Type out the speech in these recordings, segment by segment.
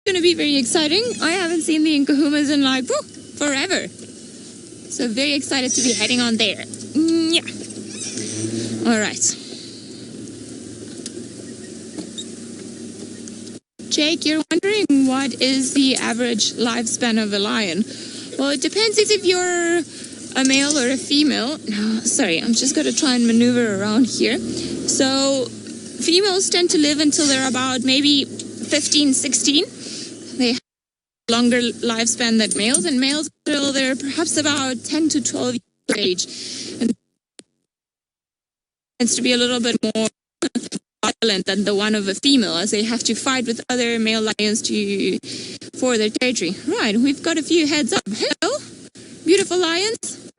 Going to be very exciting. I haven't seen the Nkuhumas in like forever. So very excited to be heading on there. Yeah. All right. Jake, you're wondering what is the average lifespan of a lion? Well, it depends if you're a male or a female. No, sorry, I'm just going to try and maneuver around here. So females tend to live until they're about maybe 15, 16. They have a longer lifespan than males, and males until they're perhaps about 10 to 12 years of age. And tends to be a little bit more violent than the one of a female, as they have to fight with other male lions for their territory. Right, we've got a few heads up. Hello, beautiful lions.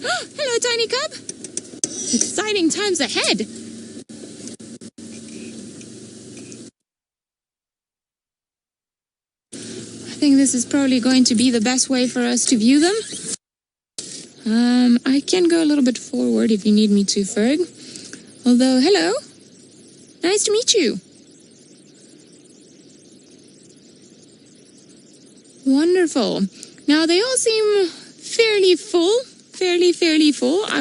Hello, tiny cub. Exciting times ahead. I think this is probably going to be the best way for us to view them. I can go a little bit forward if you need me to, Ferg. Although, hello. Nice to meet you. Wonderful. Now, they all seem fairly full. Fairly full. I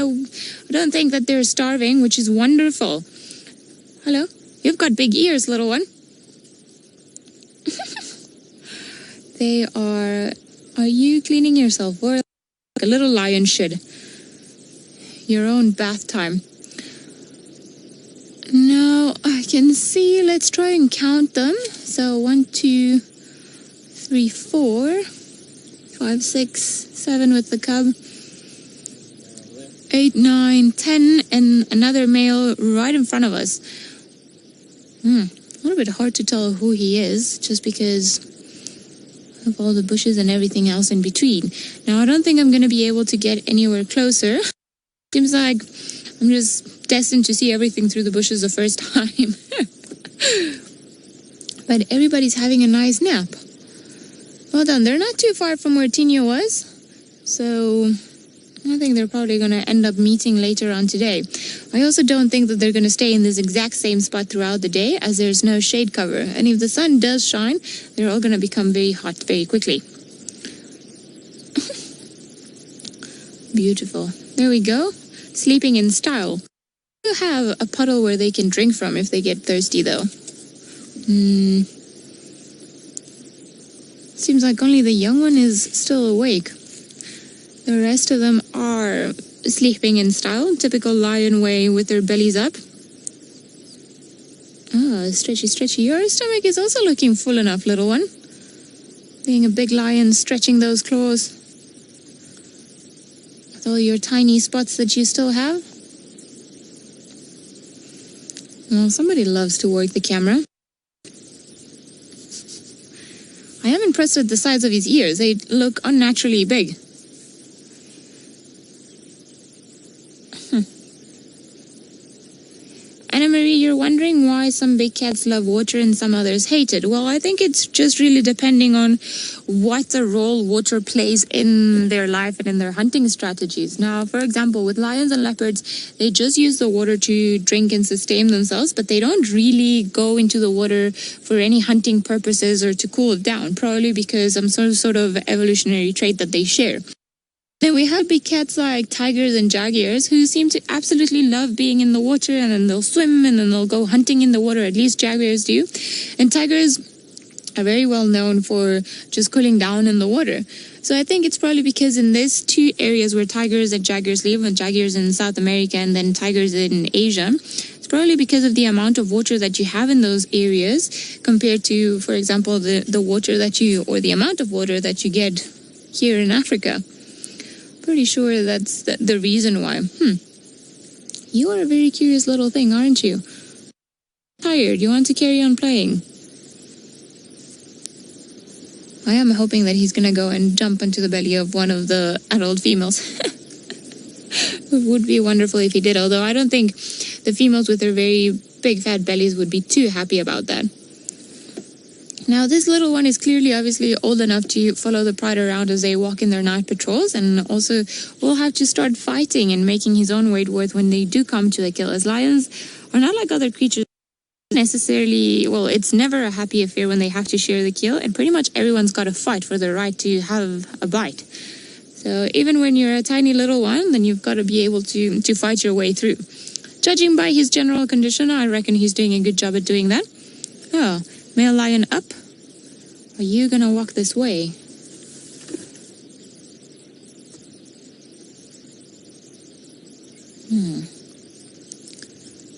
don't think that they're starving, which is wonderful. Hello. You've got big ears, little one. They are you cleaning yourself? Or like a little lion should. Your own bath time. Now I can see, let's try and count them. So 1, 2, 3, 4, 5, 6, 7 with the cub. 8, 9, 10, and another male right in front of us. A little bit hard to tell who he is, just because of all the bushes and everything else in between. Now, I don't think I'm going to be able to get anywhere closer. Seems like I'm just destined to see everything through the bushes the first time. But everybody's having a nice nap. Well done. They're not too far from where Tinio was. So I think they're probably going to end up meeting later on today. I also don't think that they're going to stay in this exact same spot throughout the day, as there's no shade cover. And if the sun does shine, they're all going to become very hot very quickly. Beautiful. There we go. Sleeping in style. You have a puddle where they can drink from if they get thirsty, though. Seems like only the young one is still awake. The rest of them are sleeping in style, typical lion way with their bellies up. Oh, stretchy. Your stomach is also looking full enough, little one. Being a big lion, stretching those claws. With all your tiny spots that you still have. Well, somebody loves to work the camera. I am impressed with the size of his ears. They look unnaturally big. Anna Marie, you're wondering why some big cats love water and some others hate it. Well, I think it's just really depending on what the role water plays in their life and in their hunting strategies. Now, for example, with lions and leopards, they just use the water to drink and sustain themselves, but they don't really go into the water for any hunting purposes or to cool it down, probably because of some sort of evolutionary trait that they share. Then we have big cats like tigers and jaguars who seem to absolutely love being in the water, and then they'll swim and then they'll go hunting in the water, at least jaguars do. And tigers are very well known for just cooling down in the water. So I think it's probably because in these two areas where tigers and jaguars live, and jaguars in South America and then tigers in Asia, it's probably because of the amount of water that you have in those areas compared to, for example, the water that you, or the amount of water that you get here in Africa. Pretty sure that's the reason why. You are a very curious little thing, aren't you? Tired? You want to carry on playing? I am hoping that he's going to go and jump into the belly of one of the adult females. It would be wonderful if he did, although I don't think the females with their very big fat bellies would be too happy about that. Now, this little one is clearly, obviously, old enough to follow the pride around as they walk in their night patrols, and also will have to start fighting and making his own weight worth when they do come to the kill, as lions are not like other creatures necessarily, well, it's never a happy affair when they have to share the kill, and pretty much everyone's got to fight for the right to have a bite. So even when you're a tiny little one, then you've got to be able to fight your way through. Judging by his general condition, I reckon he's doing a good job at doing that. Oh, male lion up. Are you gonna walk this way?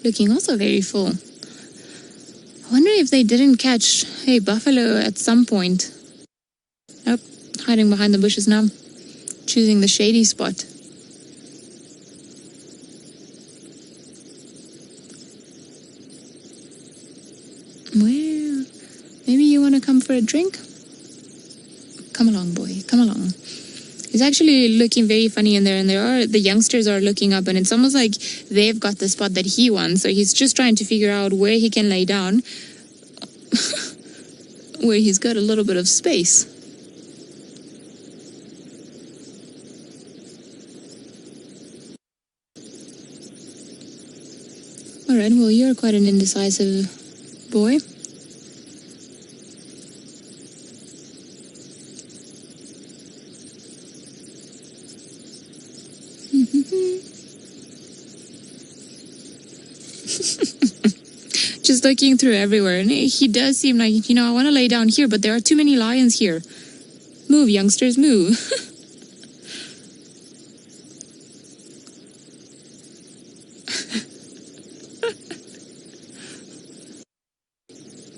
Looking also very full. I wonder if they didn't catch a buffalo at some point. Oh, hiding behind the bushes now. Choosing the shady spot. Well, maybe you want to come for a drink? Come along, boy, come along. He's actually looking very funny in there, and the youngsters are looking up, and it's almost like they've got the spot that he wants, so he's just trying to figure out where he can lay down, where he's got a little bit of space. Alright, well, you're quite an indecisive boy. Just looking through everywhere, and he does seem like, I want to lay down here, but there are too many lions here. Move, youngsters, move.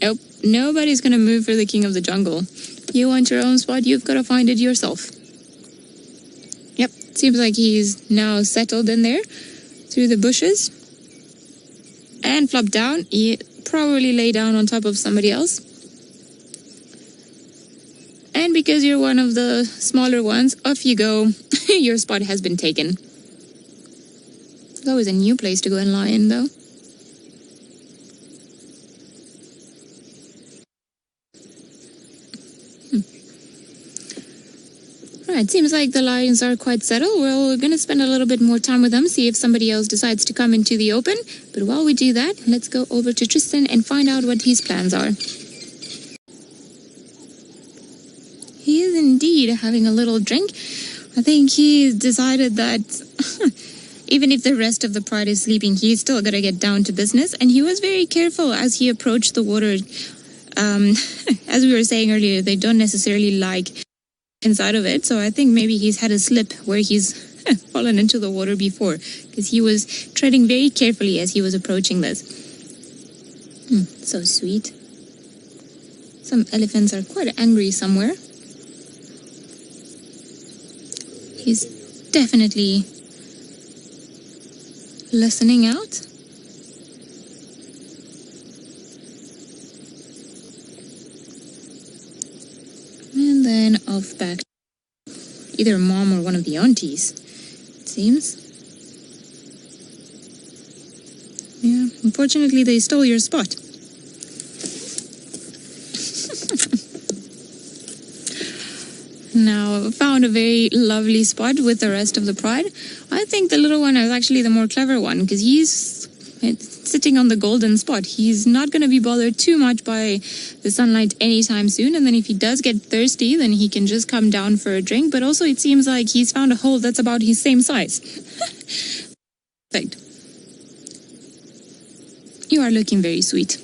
Nope, nobody's gonna move for the king of the jungle. You want your own spot, you've got to find it yourself. Yep, seems like he's now settled in there through the bushes. And flop down. He probably lay down on top of somebody else. And because you're one of the smaller ones, off you go. Your spot has been taken. It's always a new place to go and lie in, though. Alright, seems like the lions are quite settled. We're going to spend a little bit more time with them, see if somebody else decides to come into the open. But while we do that, let's go over to Tristan and find out what his plans are. He is indeed having a little drink. I think he's decided that even if the rest of the pride is sleeping, he's still got to get down to business. And he was very careful as he approached the water. As we were saying earlier, they don't necessarily like inside of it, so I think maybe he's had a slip where he's fallen into the water before, because he was treading very carefully as he was approaching this. So sweet. Some elephants are quite angry somewhere. He's definitely listening out. And then off back. Either mom or one of the aunties, it seems. Yeah, unfortunately they stole your spot. Now, found a very lovely spot with the rest of the pride. I think the little one is actually the more clever one, because he's sitting on the golden spot. He's not going to be bothered too much by the sunlight anytime soon, and then if he does get thirsty, then he can just come down for a drink. But also it seems like he's found a hole that's about his same size. Perfect. You are looking very sweet.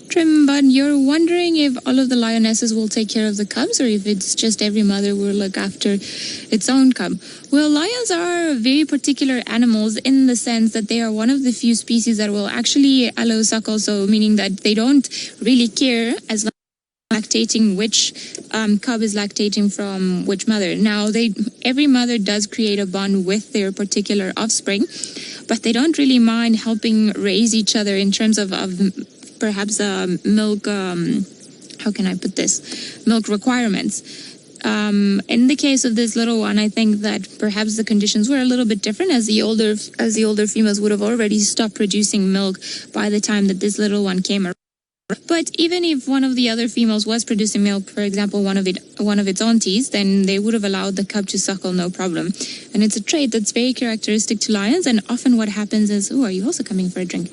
Trim, but you're wondering if all of the lionesses will take care of the cubs, or if it's just every mother will look after its own cub. Well, lions are very particular animals in the sense that they are one of the few species that will actually allosuckle, so meaning that they don't really care as long as lactating which cub is lactating from which mother. Now, every mother does create a bond with their particular offspring, but they don't really mind helping raise each other in terms of perhaps milk, how can I put this, milk requirements. In the case of this little one, I think that perhaps the conditions were a little bit different, as the older females would have already stopped producing milk by the time that this little one came around. But even if one of the other females was producing milk, for example, one of its aunties, then they would have allowed the cub to suckle, no problem. And it's a trait that's very characteristic to lions. And often what happens is, oh, are you also coming for a drink?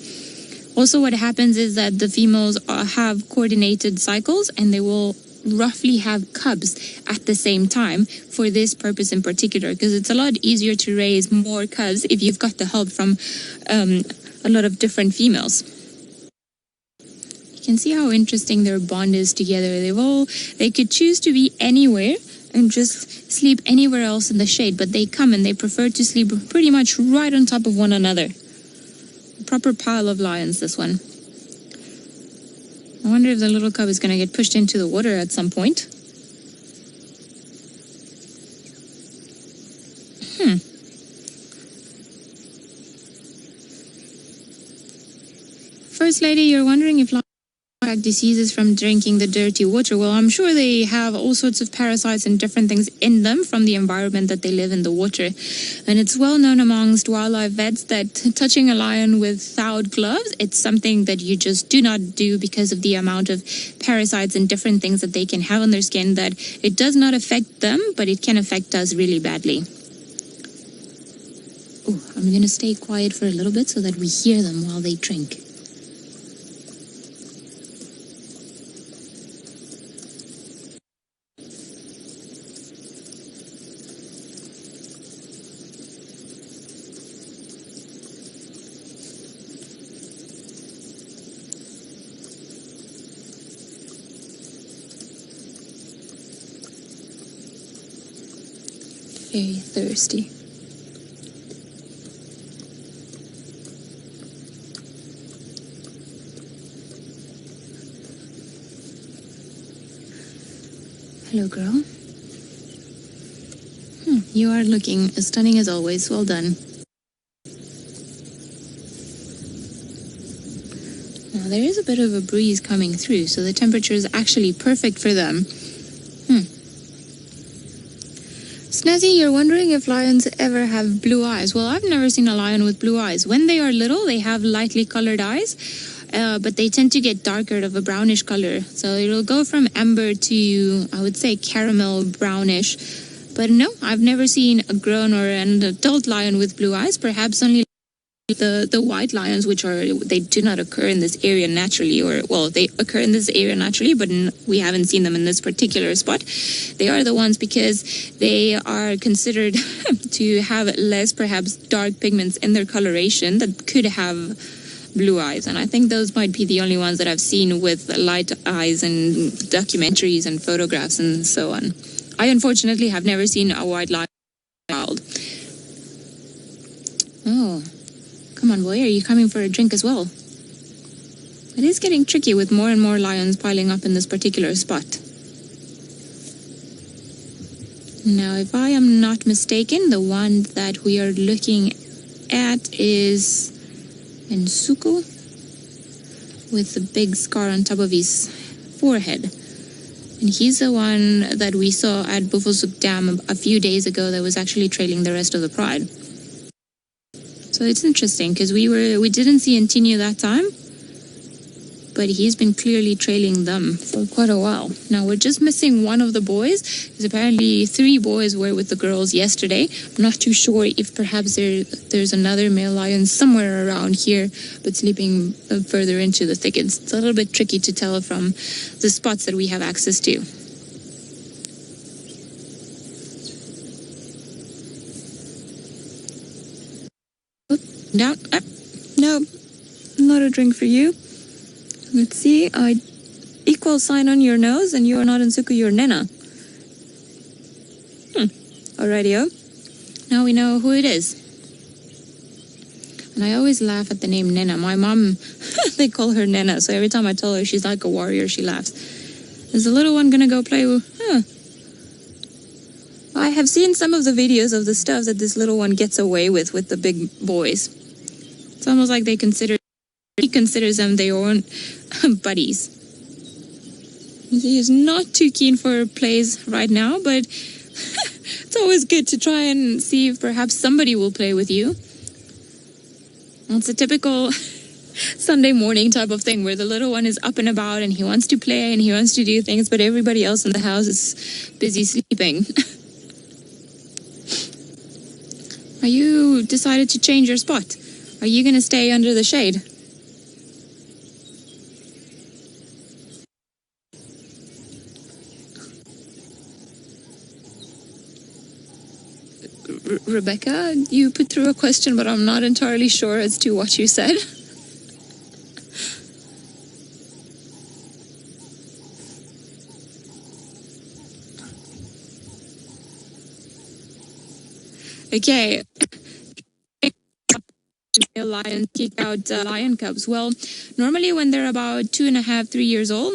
Also, what happens is that the females have coordinated cycles, and they will roughly have cubs at the same time for this purpose in particular, because it's a lot easier to raise more cubs if you've got the help from a lot of different females. You can see how interesting their bond is together. They could choose to be anywhere and just sleep anywhere else in the shade, but they come and they prefer to sleep pretty much right on top of one another. A proper pile of lions, this one. I wonder if the little cub is going to get pushed into the water at some point. First Lady, you're wondering if lions contract diseases from drinking the dirty water. Well, I'm sure they have all sorts of parasites and different things in them from the environment that they live in the water. And it's well known amongst wildlife vets that touching a lion without gloves, it's something that you just do not do because of the amount of parasites and different things that they can have on their skin, that it does not affect them, but it can affect us really badly. Oh, I'm going to stay quiet for a little bit so that we hear them while they drink. Very thirsty. Hello, girl. You are looking as stunning as always. Well done. Now, there is a bit of a breeze coming through, so the temperature is actually perfect for them. Snazzy, you're wondering if lions ever have blue eyes. Well, I've never seen a lion with blue eyes. When they are little, they have lightly colored eyes, but they tend to get darker, of a brownish color. So it'll go from amber to, I would say, caramel brownish. But no, I've never seen a grown or an adult lion with blue eyes. Perhaps only the white lions, which they do not occur in this area naturally, or well, they occur in this area naturally, but we haven't seen them in this particular spot. They are the ones because they are considered to have less, perhaps, dark pigments in their coloration that could have blue eyes, and I think those might be the only ones that I've seen with light eyes in documentaries and photographs and so on. I unfortunately have never seen a white lion wild. Oh. Come on, boy, are you coming for a drink as well? It is getting tricky with more and more lions piling up in this particular spot. Now, if I am not mistaken, the one that we are looking at is Nkuhuma, with the big scar on top of his forehead. And he's the one that we saw at Buffelshoek Dam a few days ago that was actually trailing the rest of the pride. So it's interesting because we didn't see Nkuhuma that time, but he's been clearly trailing them for quite a while. Now we're just missing one of the boys, because apparently 3 boys were with the girls yesterday. I'm not too sure if perhaps there's another male lion somewhere around here, but sleeping further into the thickets. It's a little bit tricky to tell from the spots that we have access to. Down. No, not a drink for you. Let's see. Equal sign on your nose, and you are not Nkuhuma, you're Nena. Alrighty-o. Now we know who it is. And I always laugh at the name Nena. My mom, they call her Nena, so every time I tell her she's like a warrior, she laughs. Is the little one gonna go play with... I have seen some of the videos of the stuff that this little one gets away with the big boys. It's almost like he considers them their own buddies. He is not too keen for plays right now, but it's always good to try and see if perhaps somebody will play with you. It's a typical Sunday morning type of thing where the little one is up and about and he wants to play and he wants to do things, but everybody else in the house is busy sleeping. Are you decided to change your spot? Are you going to stay under the shade? Rebecca, you put through a question, but I'm not entirely sure as to what you said. Okay. Lions kick out lion cubs. Well, normally when they're about 2.5, 3 years old,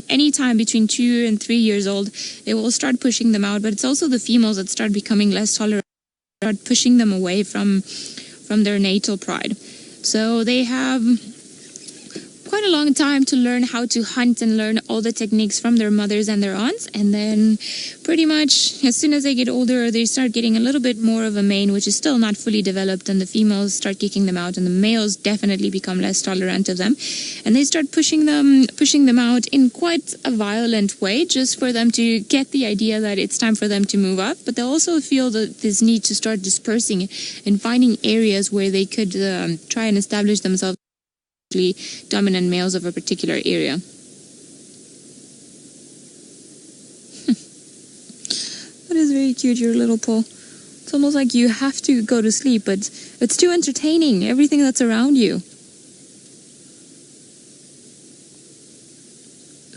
any time between 2 and 3 years old, they will start pushing them out. But it's also the females that start becoming less tolerant, start pushing them away from their natal pride. So they have quite a long time to learn how to hunt and learn all the techniques from their mothers and their aunts, and then pretty much as soon as they get older, they start getting a little bit more of a mane, which is still not fully developed, and the females start kicking them out, and the males definitely become less tolerant of them, and they start pushing them out in quite a violent way, just for them to get the idea that it's time for them to move up. But they also feel this need to start dispersing and finding areas where they could try and establish themselves dominant males of a particular area. That is very cute, your little paw. It's almost like you have to go to sleep, but it's too entertaining, everything that's around you.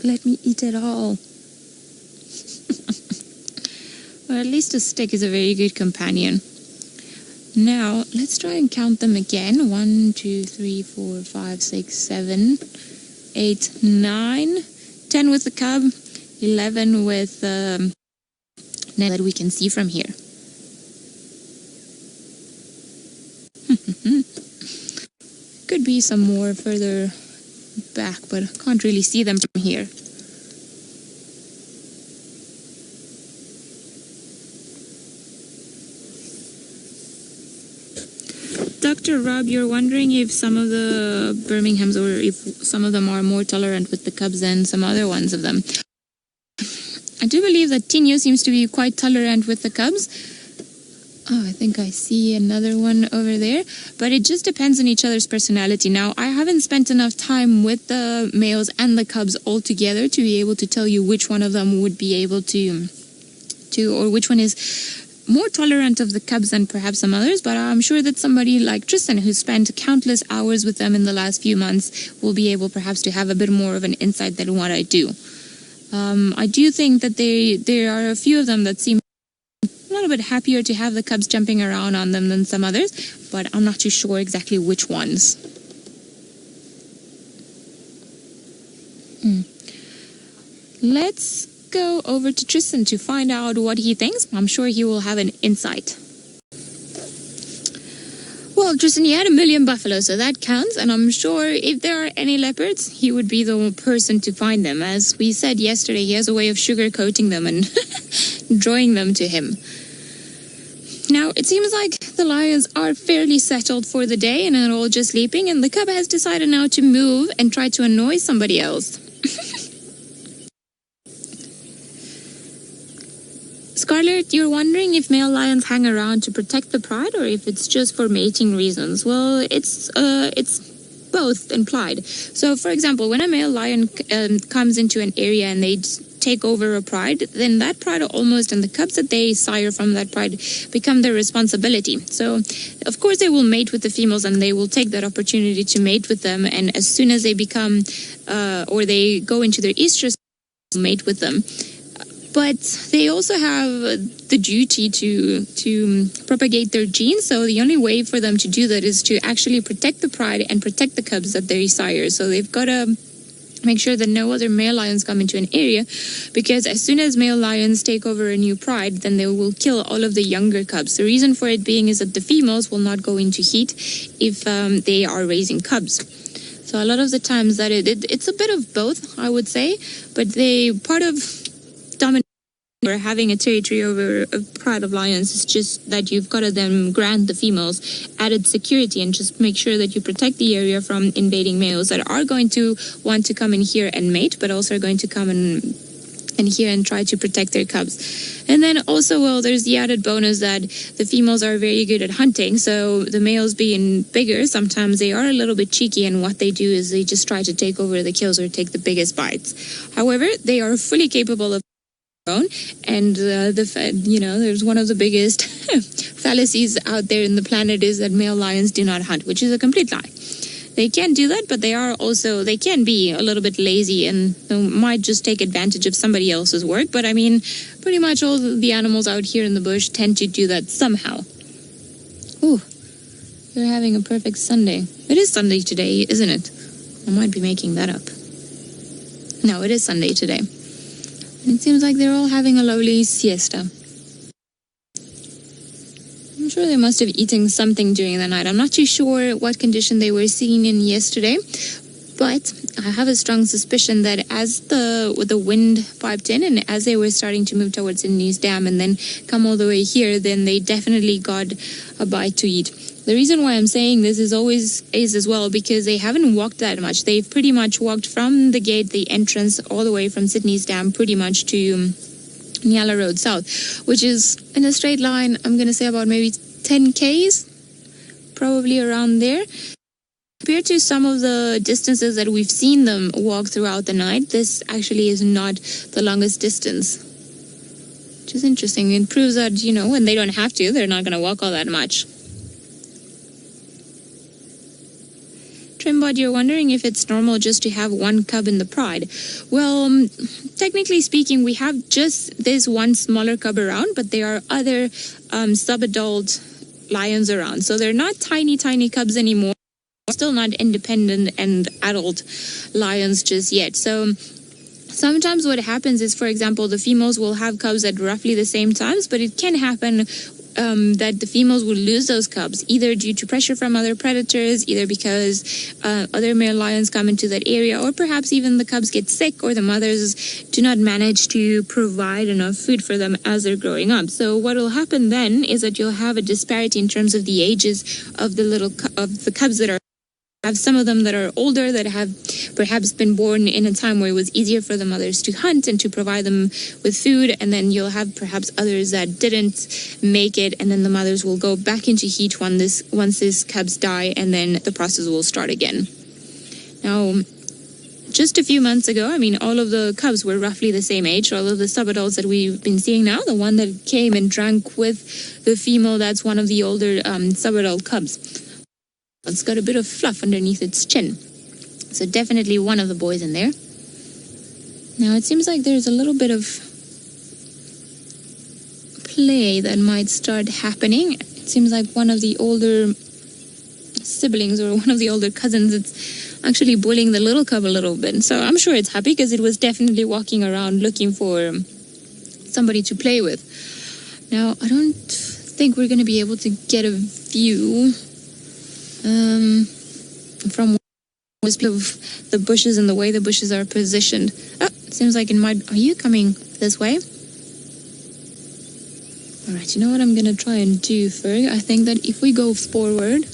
Let me eat it all. Well, at least a stick is a very good companion. Now, let's try and count them again. 1, 2, 3, 4, 5, 6, 7, 8, 9, 10 with the cub, 11 with that we can see from here. Could be some more further back, but I can't really see them from here. Dr. Rob, you're wondering if some of the Birminghams, or if some of them are more tolerant with the cubs than some other ones of them. I do believe that Tinio seems to be quite tolerant with the cubs. Oh, I think I see another one over there. But it just depends on each other's personality. Now, I haven't spent enough time with the males and the cubs all together to be able to tell you which one of them would be able to or which one is more tolerant of the cubs than perhaps some others, but I'm sure that somebody like Tristan, who spent countless hours with them in the last few months, will be able perhaps to have a bit more of an insight than what I do. I do think that there are a few of them that seem a little bit happier to have the cubs jumping around on them than some others, but I'm not too sure exactly which ones. Let's go over to Tristan to find out what he thinks. I'm sure he will have an insight. Well, Tristan, he had 1 million buffaloes, so that counts, and I'm sure if there are any leopards, he would be the person to find them. As we said yesterday, he has a way of sugarcoating them and drawing them to him. Now, it seems like the lions are fairly settled for the day and are all just sleeping, and the cub has decided now to move and try to annoy somebody else. Scarlett, you're wondering if male lions hang around to protect the pride or if it's just for mating reasons. Well, it's both implied. So, for example, when a male lion comes into an area and they take over a pride, then that pride almost, and the cubs that they sire from that pride, become their responsibility. So, of course, they will mate with the females and they will take that opportunity to mate with them. And as soon as they become, or they go into their estrus, mate with them. But they also have the duty to propagate their genes. So the only way for them to do that is to actually protect the pride and protect the cubs that they sire. So they've got to make sure that no other male lions come into an area, because as soon as male lions take over a new pride, then they will kill all of the younger cubs. The reason for it being is that the females will not go into heat if they are raising cubs. So a lot of the times that it's a bit of both, I would say, but part of dominant or having a territory over a pride of lions. It's just that you've got to then grant the females added security and just make sure that you protect the area from invading males that are going to want to come in here and mate, but also are going to come in here and try to protect their cubs. And then also, well, there's the added bonus that the females are very good at hunting. So the males being bigger, sometimes they are a little bit cheeky, and what they do is they just try to take over the kills or take the biggest bites. However, they are fully capable of own, and there's one of the biggest fallacies out there in the planet is that male lions do not hunt, which is a complete lie. They can do that, but they can be a little bit lazy and might just take advantage of somebody else's work. But I mean, pretty much all the animals out here in the bush tend to do that somehow. Ooh, you're having a perfect Sunday. It is Sunday today, isn't it? I might be making that up. No, it is Sunday today. And it seems like they're all having a lovely siesta. I'm sure they must have eaten something during the night. I'm not too sure what condition they were seen in yesterday, but I have a strong suspicion that as the wind piped in and as they were starting to move towards Sydney's Dam and then come all the way here, then they definitely got a bite to eat. The reason why I'm saying this is as well because they haven't walked that much. They've pretty much walked from the gate, the entrance, all the way from Sydney's Dam pretty much to Nyala Road South, which is in a straight line, I'm going to say about maybe 10 Ks, probably around there. Compared to some of the distances that we've seen them walk throughout the night, this actually is not the longest distance, which is interesting. It proves that, when they don't have to, they're not going to walk all that much. Trimbot, you're wondering if it's normal just to have one cub in the pride. Well, technically speaking, we have just this one smaller cub around, but there are other sub-adult lions around. So they're not tiny, tiny cubs anymore. Still not independent and adult lions just yet. So sometimes what happens is, for example, the females will have cubs at roughly the same times, but it can happen that the females will lose those cubs, either due to pressure from other predators, either because other male lions come into that area, or perhaps even the cubs get sick or the mothers do not manage to provide enough food for them as they're growing up. So what will happen then is that you'll have a disparity in terms of the ages of the cubs that are. Have some of them that are older, that have perhaps been born in a time where it was easier for the mothers to hunt and to provide them with food, and then you'll have perhaps others that didn't make it, and then the mothers will go back into heat once these cubs die, and then the process will start again. Now, just a few months ago, all of the cubs were roughly the same age. All of the sub-adults that we've been seeing now, the one that came and drank with the female, that's one of the older sub-adult cubs. It's got a bit of fluff underneath its chin. So definitely one of the boys in there. Now it seems like there's a little bit of play that might start happening. It seems like one of the older siblings or one of the older cousins, it's actually bullying the little cub a little bit. So I'm sure it's happy because it was definitely walking around looking for somebody to play with. Now I don't think we're going to be able to get a view from the bushes and the way the bushes are positioned. It seems like are you coming this way? All right, you know what I'm gonna try and do, Ferg? I think that if we go forward,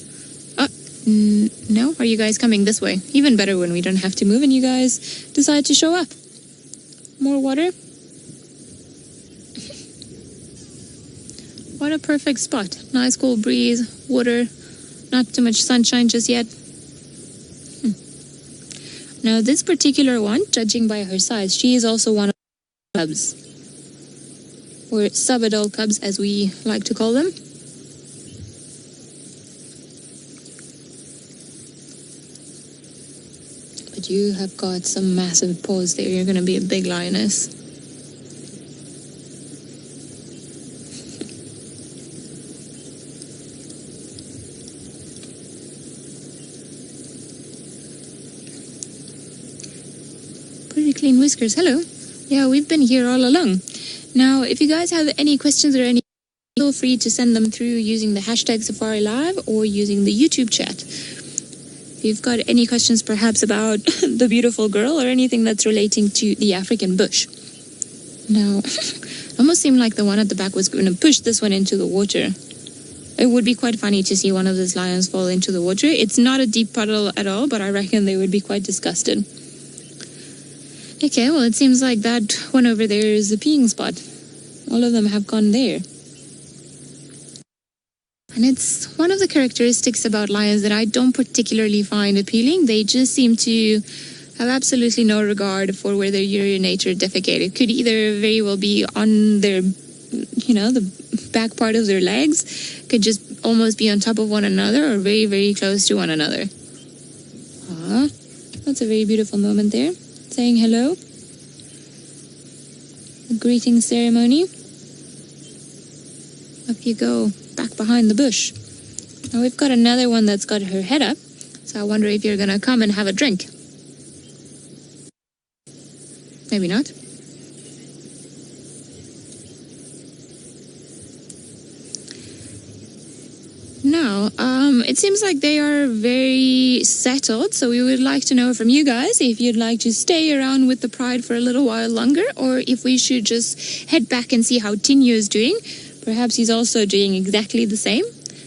no, are you guys coming this way? Even better when we don't have to move and you guys decide to show up. More water. What a perfect spot. Nice cool breeze, water. Not too much sunshine just yet. Now, this particular one, judging by her size, she is also one of the cubs. Or sub-adult cubs, as we like to call them. But you have got some massive paws there. You're going to be a big lioness. Clean whiskers. Hello. Yeah, we've been here all along. Now, if you guys have any questions or any, feel free to send them through using the hashtag Safari Live or using the YouTube chat. If you've got any questions perhaps about the beautiful girl or anything that's relating to the African bush. Now, Almost seemed like the one at the back was going to push this one into the water. It would be quite funny to see one of these lions fall into the water. It's not a deep puddle at all, but I reckon they would be quite disgusted. Okay, well, it seems like that one over there is the peeing spot. All of them have gone there. And it's one of the characteristics about lions that I don't particularly find appealing. They just seem to have absolutely no regard for where they urinate or defecate. It could either very well be on their, the back part of their legs, could just almost be on top of one another or very, very close to one another. That's a very beautiful moment there. Saying hello. A greeting ceremony. Up you go, back behind the bush. Now we've got another one that's got her head up, so I wonder if you're gonna come and have a drink. Maybe not. Now, it seems like they are very settled, so we would like to know from you guys if you'd like to stay around with the pride for a little while longer, or if we should just head back and see how Tinyo is doing. Perhaps he's also doing exactly the same.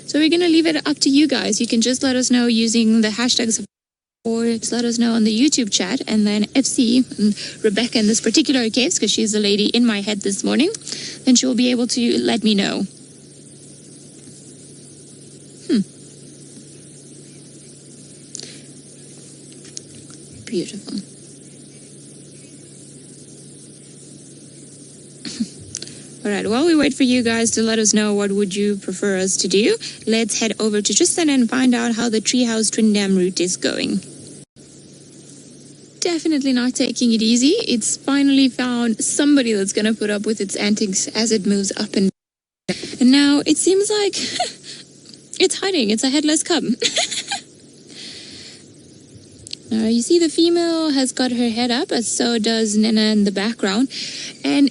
So we're going to leave it up to you guys. You can just let us know using the hashtags, or just let us know on the YouTube chat, and then FC and Rebecca in this particular case, because she's the lady in my head this morning, then she will be able to let me know. Beautiful. All right, while we wait for you guys to let us know what would you prefer us to do, let's head over to Tristan and find out how the Treehouse Twin Dam route is going. Definitely not taking it easy. It's finally found somebody that's going to put up with its antics as it moves up and down. And now it seems like it's hiding. It's a headless cub. Now you see the female has got her head up, as so does Nana in the background. And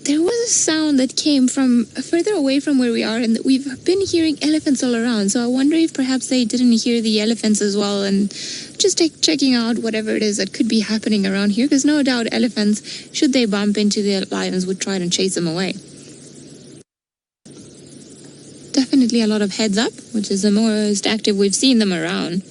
there was a sound that came from further away from where we are, and we've been hearing elephants all around. So I wonder if perhaps they didn't hear the elephants as well, and just checking out whatever it is that could be happening around here, because no doubt elephants, should they bump into the lions, would try and chase them away. Definitely a lot of heads up, which is the most active we've seen them around.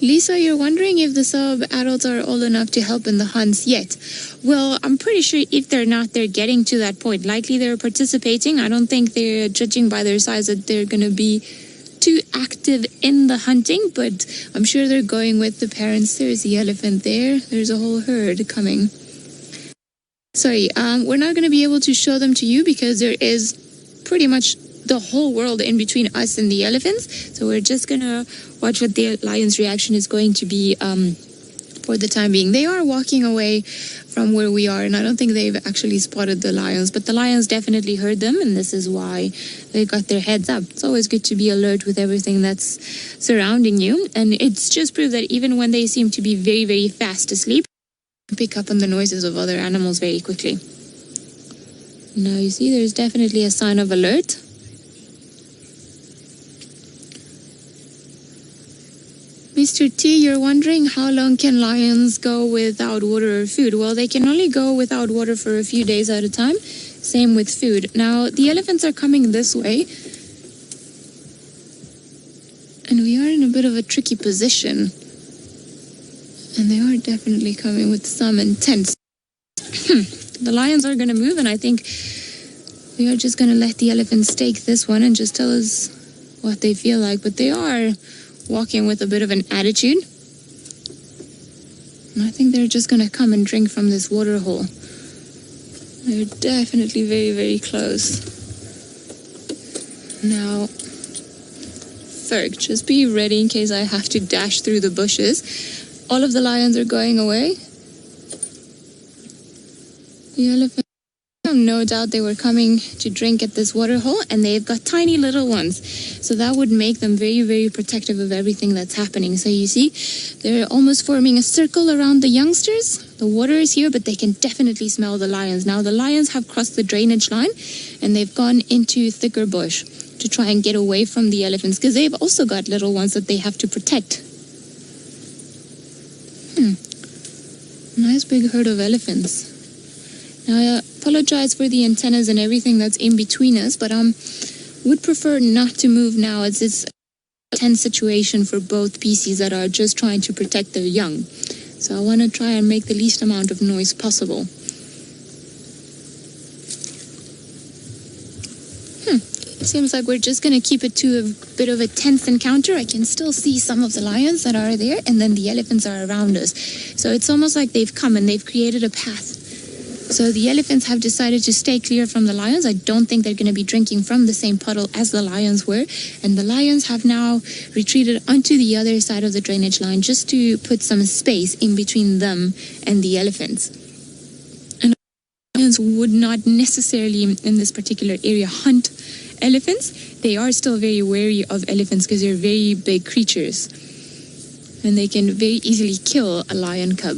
Lisa, you're wondering if the sub-adults are old enough to help in the hunts yet. Well, I'm pretty sure if they're not, they're getting to that point. Likely they're participating. I don't think they're, judging by their size, that they're going to be too active in the hunting, but I'm sure they're going with the parents. There's the elephant there. There's a whole herd coming. Sorry, we're not going to be able to show them to you because there is pretty much the whole world in between us and the elephants. So we're just going to watch what the lion's reaction is going to be for the time being. They are walking away from where we are, and I don't think they've actually spotted the lions, but the lions definitely heard them, and this is why they got their heads up. It's always good to be alert with everything that's surrounding you, and it's just proved that even when they seem to be very, very fast asleep, you pick up on the noises of other animals very quickly. Now you see there's definitely a sign of alert. Mr. T, you're wondering how long can lions go without water or food? Well, they can only go without water for a few days at a time. Same with food. Now, the elephants are coming this way. And we are in a bit of a tricky position. And they are definitely coming with some intent. The lions are going to move, and I think we are just going to let the elephants take this one and just tell us what they feel like. But they are walking with a bit of an attitude. And I think they're just going to come and drink from this water hole. They're definitely very, very close. Now, Ferg, just be ready in case I have to dash through the bushes. All of the lions are going away. The elephant, no doubt they were coming to drink at this water hole, and they've got tiny little ones. So that would make them very, very protective of everything that's happening. So you see, they're almost forming a circle around the youngsters. The water is here, but they can definitely smell the lions. Now the lions have crossed the drainage line, and they've gone into thicker bush to try and get away from the elephants, because they've also got little ones that they have to protect. big herd of elephants. Now, I apologize for the antennas and everything that's in between us, but would prefer not to move now, as it's a tense situation for both species that are just trying to protect their young. So I want to try and make the least amount of noise possible. It seems like we're just going to keep it to a bit of a tense encounter. I can still see some of the lions that are there, and then the elephants are around us. So it's almost like they've come and they've created a path. So the elephants have decided to stay clear from the lions. I don't think they're going to be drinking from the same puddle as the lions were. And the lions have now retreated onto the other side of the drainage line just to put some space in between them and the elephants. And lions would not necessarily, in this particular area, hunt elephants. They are still very wary of elephants because they're very big creatures. And they can very easily kill a lion cub.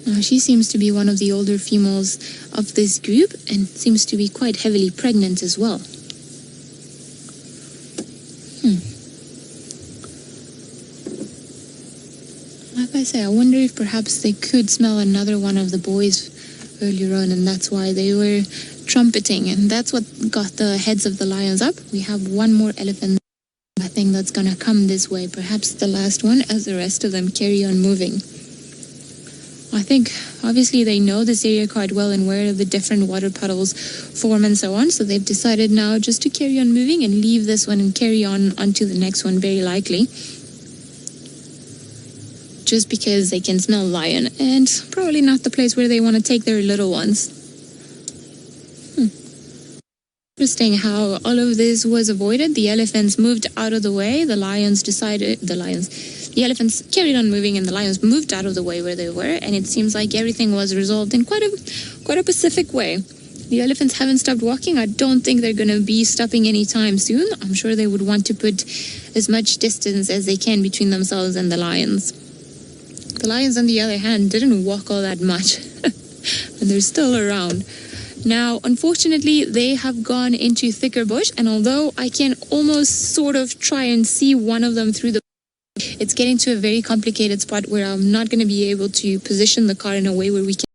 Now, she seems to be one of the older females of this group and seems to be quite heavily pregnant as well. Like I say, I wonder if perhaps they could smell another one of the boys earlier on, and that's why they were trumpeting, and that's what got the heads of the lions up. We have one more elephant, I think, that's gonna come this way, perhaps the last one, as the rest of them carry on moving. I think obviously they know this area quite well and where the different water puddles form and so on, so they've decided now just to carry on moving and leave this one and carry on onto the next one, very likely, just because they can smell lion, and probably not the place where they want to take their little ones. Interesting how all of this was avoided. The elephants moved out of the way. The elephants carried on moving, and the lions moved out of the way where they were. And it seems like everything was resolved in quite a pacific way. The elephants haven't stopped walking. I don't think they're going to be stopping anytime soon. I'm sure they would want to put as much distance as they can between themselves and the lions. The lions, on the other hand, didn't walk all that much, and they're still around. Now, unfortunately, they have gone into thicker bush, and although I can almost sort of try and see one of them through the it's getting to a very complicated spot where I'm not going to be able to position the car in a way where we can